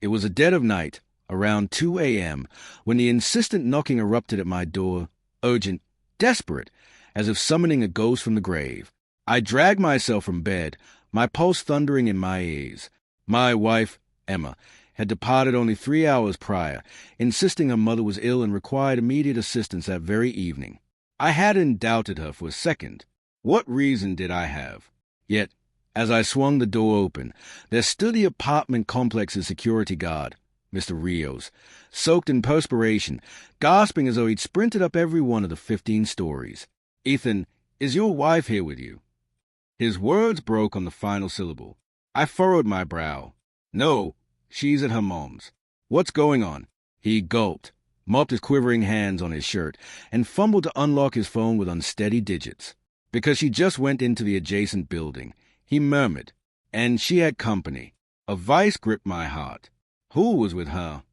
It was a dead of night, around 2 a.m., when the insistent knocking erupted at my door, urgent, desperate, as if summoning a ghost from the grave. I dragged myself from bed, my pulse thundering in my ears. My wife, Emma, had departed only 3 hours prior, insisting her mother was ill and required immediate assistance that very evening. I hadn't doubted her for a second. What reason did I have? Yet, as I swung the door open, there stood the apartment complex's security guard, Mr. Rios, soaked in perspiration, gasping as though he'd sprinted up every one of the 15 stories. "Ethan, is your wife here with you?" His words broke on the final syllable. I furrowed my brow. "No, she's at her mom's." "What's going on?" He gulped, mopped his quivering hands on his shirt, and fumbled to unlock his phone with unsteady digits. "Because she just went into the adjacent building," he murmured, "and she had company." A vice gripped my heart. Who was with her?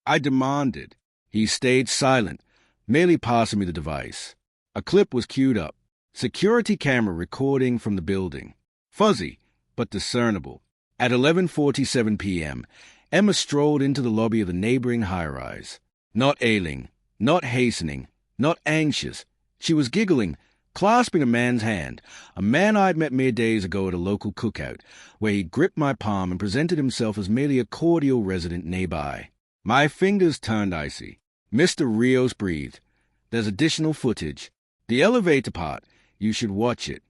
I demanded. He stayed silent, merely passing me the device. A clip was queued up. Security camera recording from the building. Fuzzy, but discernible. At 11:47 p.m., Emma strolled into the lobby of the neighboring high-rise. Not ailing, not hastening, not anxious. She was giggling, clasping a man's hand, a man I'd met mere days ago at a local cookout, where he gripped my palm and presented himself as merely a cordial resident nearby. My fingers turned icy. Mr. Rios breathed. "There's additional footage. The elevator part. You should watch it."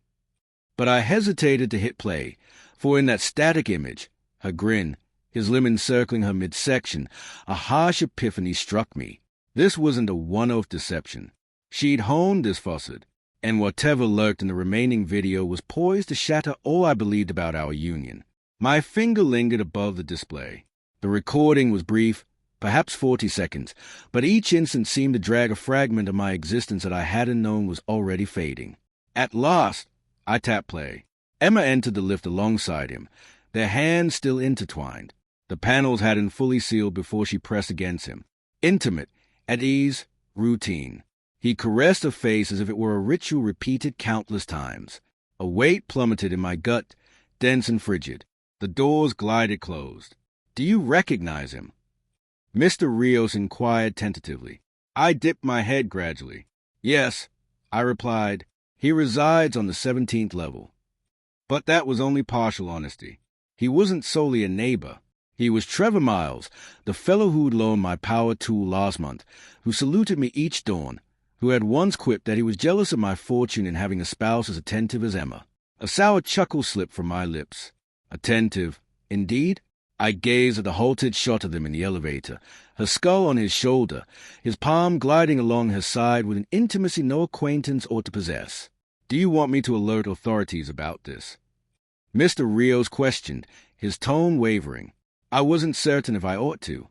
But I hesitated to hit play, for in that static image, her grin, his limb encircling her midsection, a harsh epiphany struck me. This wasn't a one-off deception. She'd honed this faucet, and whatever lurked in the remaining video was poised to shatter all I believed about our union. My finger lingered above the display. The recording was brief, perhaps 40 seconds, but each instant seemed to drag a fragment of my existence that I hadn't known was already fading. At last, I tapped play. Emma entered the lift alongside him, their hands still intertwined. The panels hadn't fully sealed before she pressed against him. Intimate, at ease, routine. He caressed her face as if it were a ritual repeated countless times. A weight plummeted in my gut, dense and frigid. The doors glided closed. "Do you recognize him?" Mr. Rios inquired tentatively. I dipped my head gradually. "Yes," I replied. "He resides on the 17th level." But that was only partial honesty. He wasn't solely a neighbor. He was Trevor Miles, the fellow who'd loaned my power tool last month, who saluted me each dawn, who had once quipped that he was jealous of my fortune in having a spouse as attentive as Emma. A sour chuckle slipped from my lips. Attentive, indeed? I gazed at the halted shot of them in the elevator, her skull on his shoulder, his palm gliding along her side with an intimacy no acquaintance ought to possess. "Do you want me to alert authorities about this?" Mr. Rios questioned, his tone wavering. I wasn't certain if I ought to.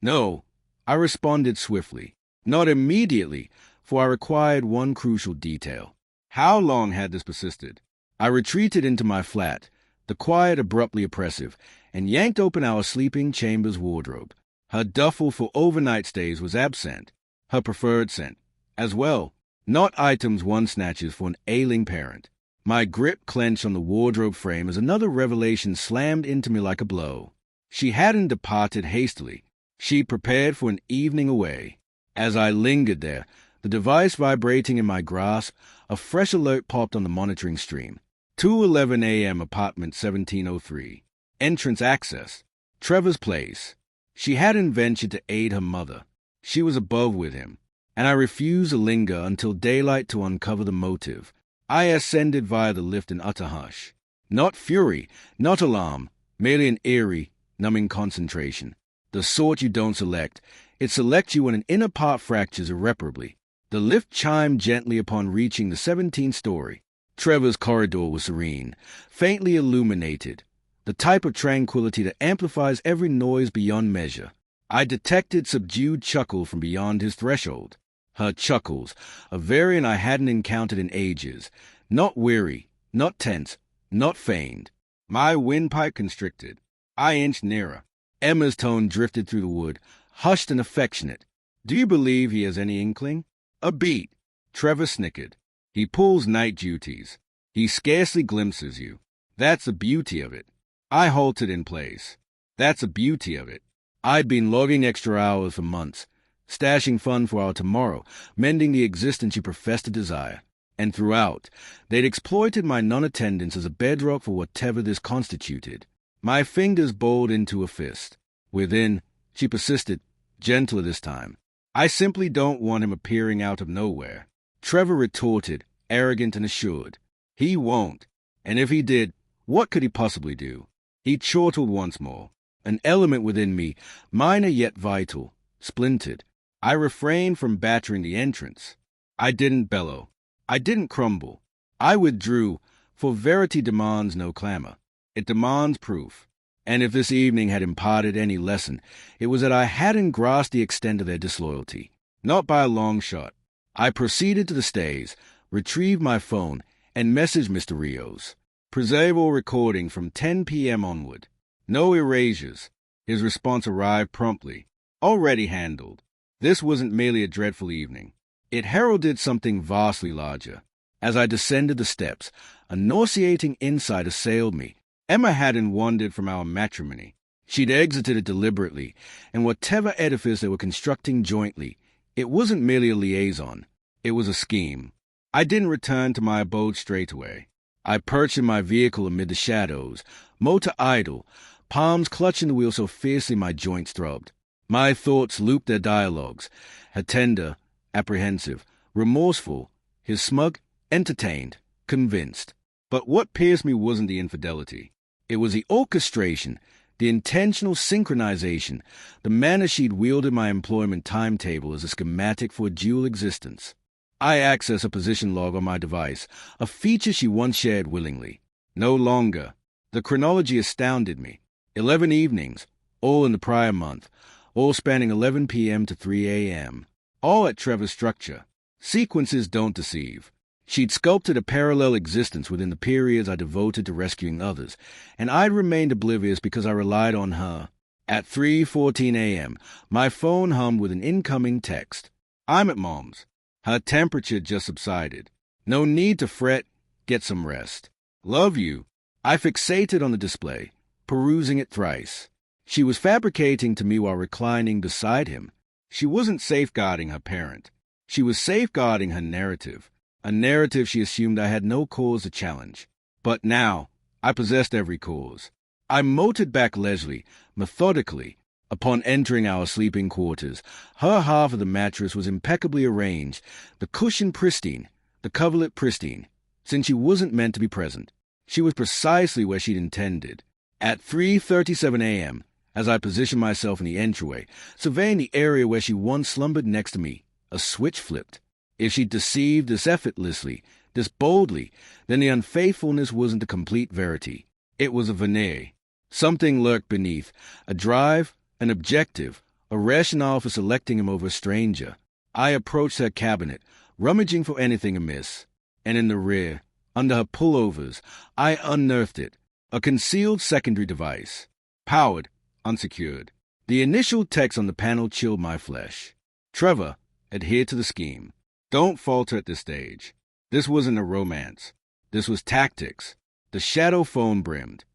"No," I responded swiftly. "Not immediately, for I required one crucial detail." How long had this persisted? I retreated into my flat, the quiet abruptly oppressive, and yanked open our sleeping chamber's wardrobe. Her duffel for overnight stays was absent, her preferred scent, as well, not items one snatches for an ailing parent. My grip clenched on the wardrobe frame as another revelation slammed into me like a blow. She hadn't departed hastily. She prepared for an evening away. As I lingered there, the device vibrating in my grasp, a fresh alert popped on the monitoring stream. 2:11 a.m. apartment 1703. Entrance access. Trevor's place. She hadn't ventured to aid her mother. She was above with him, and I refused to linger until daylight to uncover the motive. I ascended via the lift in utter hush. Not fury, not alarm, merely an eerie, numbing concentration. The sort you don't select. It selects you when an inner part fractures irreparably. The lift chimed gently upon reaching the 17th story. Trevor's corridor was serene, faintly illuminated, the type of tranquility that amplifies every noise beyond measure. I detected subdued chuckle from beyond his threshold. Her chuckles, a variant I hadn't encountered in ages, not weary, not tense, not feigned. My windpipe constricted. I inched nearer. Emma's tone drifted through the wood, hushed and affectionate. "Do you believe he has any inkling?" "A beat." Trevor snickered. "He pulls night duties. He scarcely glimpses you. That's the beauty of it." I halted in place. That's the beauty of it. I'd been logging extra hours for months, stashing fun for our tomorrow, mending the existence you profess to desire. And throughout, they'd exploited my non-attendance as a bedrock for whatever this constituted. My fingers balled into a fist. Within, she persisted, gentler this time. I simply don't want him appearing out of nowhere. Trevor retorted, arrogant and assured. He won't. And if he did, what could he possibly do? He chortled once more. An element within me, minor yet vital, splintered. I refrained from battering the entrance. I didn't bellow. I didn't crumble. I withdrew, for verity demands no clamor. It demands proof. And if this evening had imparted any lesson, it was that I hadn't grasped the extent of their disloyalty. Not by a long shot. I proceeded to the stays, retrieved my phone, and messaged Mr. Rios. Preserve all recording from 10 p.m. onward. No erasures. His response arrived promptly. Already handled. This wasn't merely a dreadful evening. It heralded something vastly larger. As I descended the steps, a nauseating insight assailed me. Emma hadn't wandered from our matrimony. She'd exited it deliberately, and whatever edifice they were constructing jointly, it wasn't merely a liaison. It was a scheme. I didn't return to my abode straight away. I perched in my vehicle amid the shadows, motor idle, palms clutching the wheel so fiercely my joints throbbed. My thoughts looped their dialogues, her tender, apprehensive, remorseful, his smug, entertained, convinced. But what pierced me wasn't the infidelity. It was the orchestration, the intentional synchronization, the manner she'd wielded my employment timetable as a schematic for a dual existence. I access a position log on my device, a feature she once shared willingly. No longer. The chronology astounded me. 11 evenings, all in the prior month, all spanning 11 p.m. to 3 a.m., all at Trevor's structure. Sequences don't deceive. She'd sculpted a parallel existence within the periods I devoted to rescuing others, and I'd remained oblivious because I relied on her. At 3:14 a.m., my phone hummed with an incoming text. I'm at Mom's. Her temperature just subsided. No need to fret. Get some rest. Love you. I fixated on the display, perusing it thrice. She was fabricating to me while reclining beside him. She wasn't safeguarding her parent. She was safeguarding her narrative, a narrative she assumed I had no cause to challenge. But now, I possessed every cause. I motored back leisurely, methodically. Upon entering our sleeping quarters, her half of the mattress was impeccably arranged, the cushion pristine, the coverlet pristine. Since she wasn't meant to be present, she was precisely where she'd intended. At 3:37 a.m., as I positioned myself in the entryway, surveying the area where she once slumbered next to me, a switch flipped. If she'd deceived this effortlessly, this boldly, then the unfaithfulness wasn't a complete verity. It was a veneer. Something lurked beneath, a drive, an objective, a rationale for selecting him over a stranger. I approached her cabinet, rummaging for anything amiss. And in the rear, under her pullovers, I unearthed it, a concealed secondary device. Powered, unsecured. The initial text on the panel chilled my flesh. Trevor, adhere to the scheme. Don't falter at this stage. This wasn't a romance. This was tactics. The shadow phone brimmed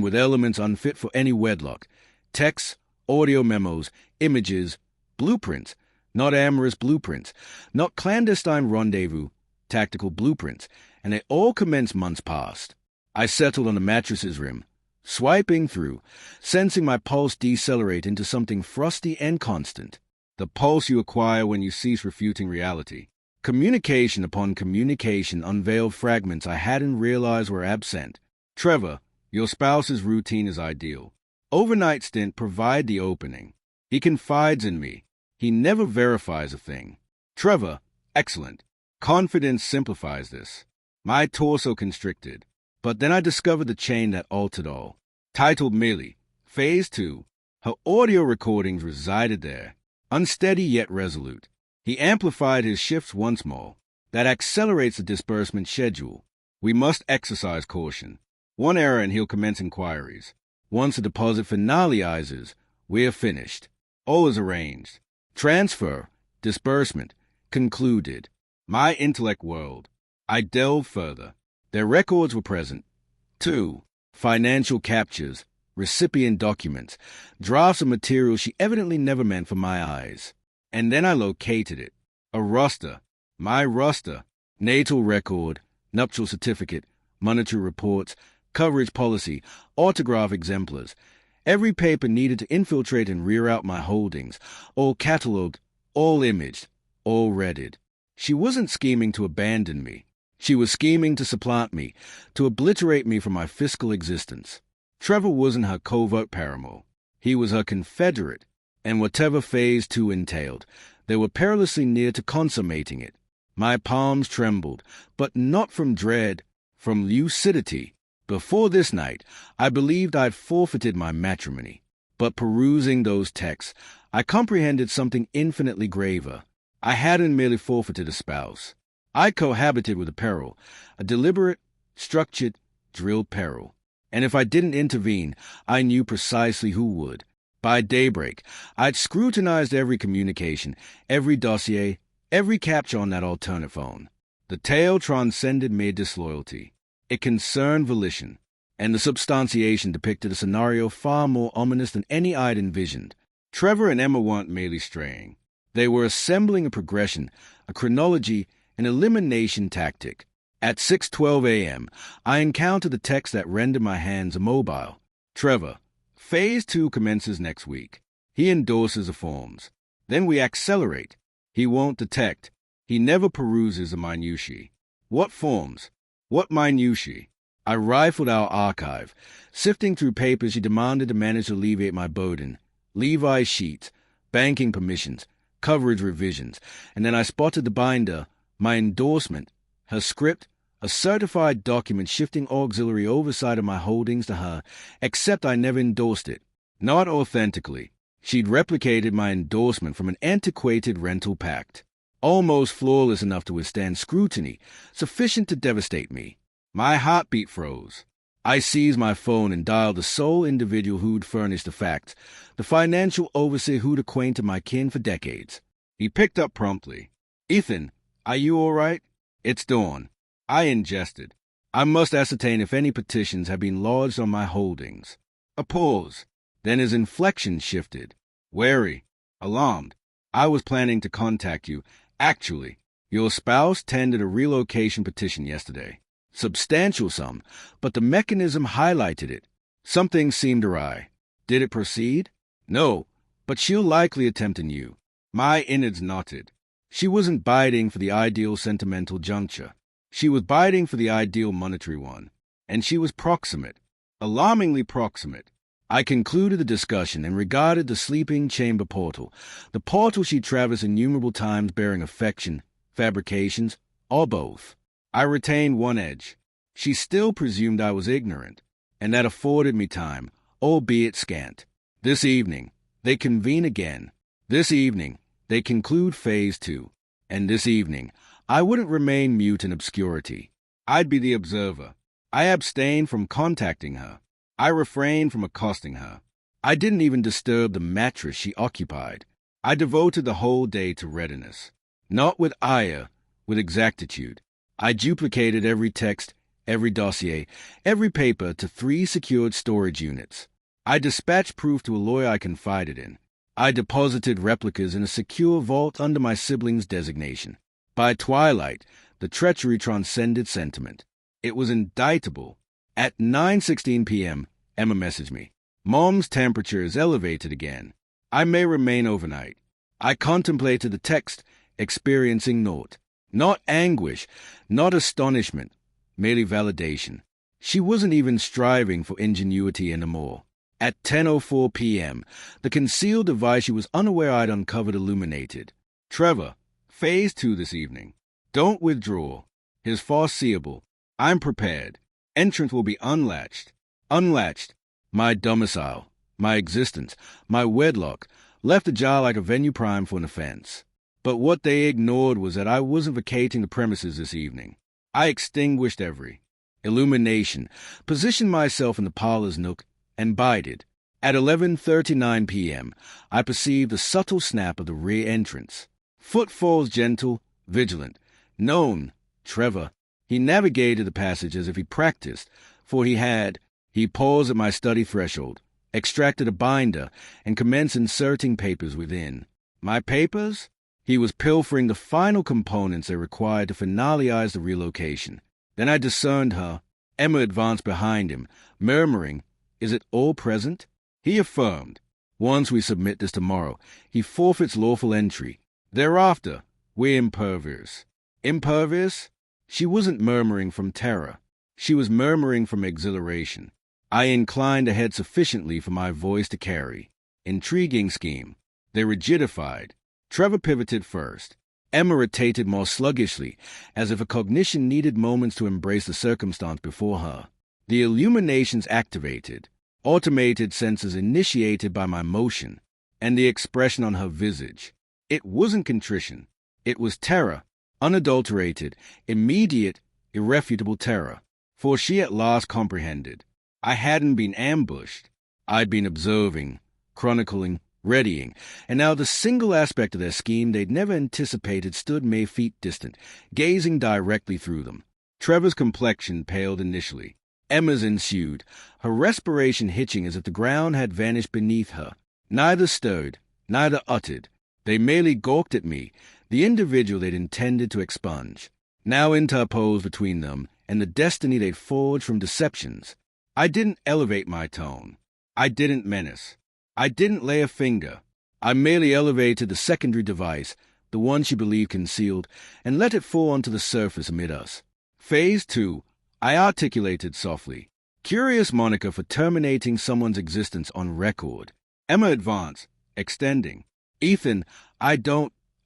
with elements unfit for any wedlock. Texts, audio memos, images, blueprints, not amorous blueprints, not clandestine rendezvous, tactical blueprints, and they all commenced months past. I settled on the mattress's rim, swiping through, sensing my pulse decelerate into something frosty and constant. The pulse you acquire when you cease refuting reality. Communication upon communication unveiled fragments I hadn't realized were absent. Trevor, your spouse's routine is ideal. Overnight stint provide the opening. He confides in me. He never verifies a thing. Trevor, excellent. Confidence simplifies this. My torso constricted. But then I discovered the chain that altered all. Titled merely, Phase 2. Her audio recordings resided there. Unsteady yet resolute. He amplified his shifts once more. That accelerates the disbursement schedule. We must exercise caution. One error and he'll commence inquiries. Once the deposit finalizes, we're finished. All is arranged. Transfer, disbursement, concluded. My intellect whirled. I delved further. Their records were present. 2. Financial captures, recipient documents, drafts of material she evidently never meant for my eyes. And then I located it. A roster. My roster. Natal record, nuptial certificate, monetary reports, coverage policy, autograph exemplars. Every paper needed to infiltrate and rear out my holdings, all catalogued, all imaged, all redded. She wasn't scheming to abandon me. She was scheming to supplant me, to obliterate me from my fiscal existence. Trevor wasn't her covert paramour. He was her confederate, and whatever Phase 2 entailed, they were perilously near to consummating it. My palms trembled, but not from dread, from lucidity. Before this night, I believed I'd forfeited my matrimony. But perusing those texts, I comprehended something infinitely graver. I hadn't merely forfeited a spouse. I cohabited with a peril, a deliberate, structured, drilled peril. And if I didn't intervene, I knew precisely who would. By daybreak, I'd scrutinized every communication, every dossier, every capture on that alternate phone. The tale transcended mere disloyalty. It concerned volition, and the substantiation depicted a scenario far more ominous than any I'd envisioned. Trevor and Emma weren't merely straying. They were assembling a progression, a chronology, an elimination tactic. At 6:12 a.m., I encountered the text that rendered my hands immobile. Trevor, Phase 2 commences next week. He endorses the forms. Then we accelerate. He won't detect. He never peruses the minutiae. What forms? What minutiae? I rifled our archive, sifting through papers she demanded to manage to alleviate my burden. Levi's sheets, banking permissions, coverage revisions, and then I spotted the binder, my endorsement, her script, a certified document shifting auxiliary oversight of my holdings to her, except I never endorsed it. Not authentically. She'd replicated my endorsement from an antiquated rental pact, almost flawless enough to withstand scrutiny, sufficient to devastate me. My heartbeat froze. I seized my phone and dialed the sole individual who'd furnished the facts, the financial overseer who'd acquainted my kin for decades. He picked up promptly. "Ethan, are you all right?" "It's Dawn." I ingested. I must ascertain if any petitions have been lodged on my holdings. A pause. Then his inflection shifted. Wary. Alarmed. "I was planning to contact you. Actually, your spouse tendered a relocation petition yesterday. Substantial sum, but the mechanism highlighted it. Something seemed awry. Did it proceed?" "No, but she'll likely attempt anew." My innards knotted. She wasn't biding for the ideal sentimental juncture. She was biding for the ideal monetary one. And she was proximate. Alarmingly proximate. I concluded the discussion and regarded the sleeping chamber portal, the portal she traversed innumerable times bearing affection, fabrications, or both. I retained one edge. She still presumed I was ignorant, and that afforded me time, albeit scant. This evening, they convene again. This evening, they conclude Phase 2. And this evening, I wouldn't remain mute in obscurity. I'd be the observer. I abstained from contacting her. I refrained from accosting her. I didn't even disturb the mattress she occupied. I devoted the whole day to readiness. Not with ire, with exactitude. I duplicated every text, every dossier, every paper to 3 secured storage units. I dispatched proof to a lawyer I confided in. I deposited replicas in a secure vault under my sibling's designation. By twilight, the treachery transcended sentiment. It was indictable. At 9:16 p.m., Emma messaged me. "Mom's temperature is elevated again. I may remain overnight." I contemplated the text, experiencing naught. Not anguish, not astonishment, merely validation. She wasn't even striving for ingenuity anymore. At 10:04 p.m., the concealed device she was unaware I'd uncovered illuminated. "Trevor, Phase 2 this evening. Don't withdraw. His foreseeable. I'm prepared. Entrance will be unlatched. Unlatched. My domicile, my existence, my wedlock, left ajar like a venue prime for an offense. But what they ignored was that I wasn't vacating the premises this evening. I extinguished every illumination, positioned myself in the parlor's nook, and bided. At 11:39 p.m., I perceived the subtle snap of the rear entrance. Footfalls gentle, vigilant. Known. Trevor. He navigated the passage as if he practiced, for he had, He paused at my study threshold, extracted a binder, and commenced inserting papers within. My papers? He was pilfering the final components they required to finalize the relocation. Then I discerned her. Emma advanced behind him, murmuring, "Is it all present?" He affirmed, "Once we submit this tomorrow, he forfeits lawful entry. Thereafter, we're impervious." Impervious? She wasn't murmuring from terror. She was murmuring from exhilaration. I inclined the head sufficiently for my voice to carry. Intriguing scheme. They rigidified. Trevor pivoted first. Emma rotated more sluggishly, as if a cognition needed moments to embrace the circumstance before her. The illuminations activated, automated senses initiated by my motion, and the expression on her visage. It wasn't contrition. It was terror, unadulterated, immediate, irrefutable terror. For she at last comprehended. I hadn't been ambushed. I'd been observing, chronicling, readying, and now the single aspect of their scheme they'd never anticipated stood mere feet distant, gazing directly through them. Trevor's complexion paled initially. Emma's ensued, her respiration hitching as if the ground had vanished beneath her. Neither stirred, neither uttered. They merely gawked at me, the individual they'd intended to expunge, now interposed between them and the destiny they'd forged from deceptions. I didn't elevate my tone. I didn't menace. I didn't lay a finger. I merely elevated the secondary device, the one she believed concealed, and let it fall onto the surface amid us. Phase 2, I articulated softly. Curious moniker for terminating someone's existence on record. Emma advanced, extending. "Ethan, I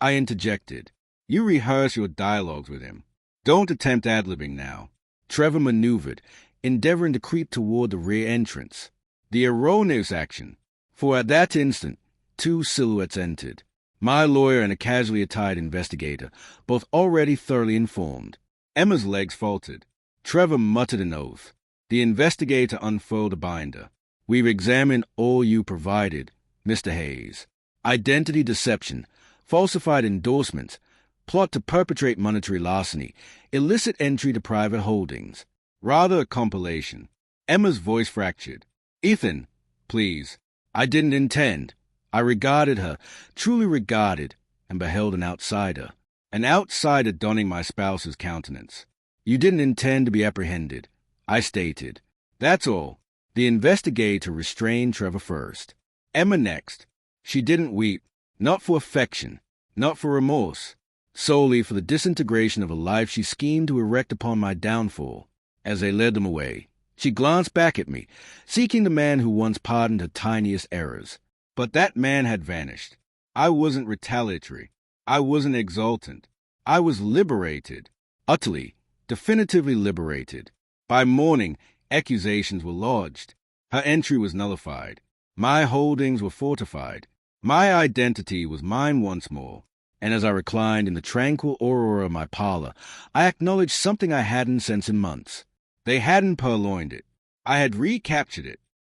interjected. "You rehearse your dialogues with him. Don't attempt ad-libbing now." Trevor maneuvered, endeavoring to creep toward the rear entrance. The erroneous action. For at that instant, two silhouettes entered. My lawyer and a casually attired investigator, both already thoroughly informed. Emma's legs faltered. Trevor muttered an oath. The investigator unfurled a binder. "We've examined all you provided, Mr. Hayes. Identity deception, falsified endorsements, plot to perpetrate monetary larceny, illicit entry to private holdings. Rather a compilation." Emma's voice fractured. "Ethan, please. I didn't intend." I regarded her, truly regarded, and beheld an outsider donning my spouse's countenance. "You didn't intend to be apprehended," I stated. "That's all." The investigator restrained Trevor first. Emma next. She didn't weep, not for affection, not for remorse, solely for the disintegration of a life she schemed to erect upon my downfall. As they led them away, she glanced back at me, seeking the man who once pardoned her tiniest errors. But that man had vanished. I wasn't retaliatory. I wasn't exultant. I was liberated. Utterly, definitively liberated. By morning, accusations were lodged. Her entry was nullified. My holdings were fortified. My identity was mine once more. And as I reclined in the tranquil aurora of my parlor, I acknowledged something I hadn't sensed in months. They hadn't purloined it. I had recaptured it.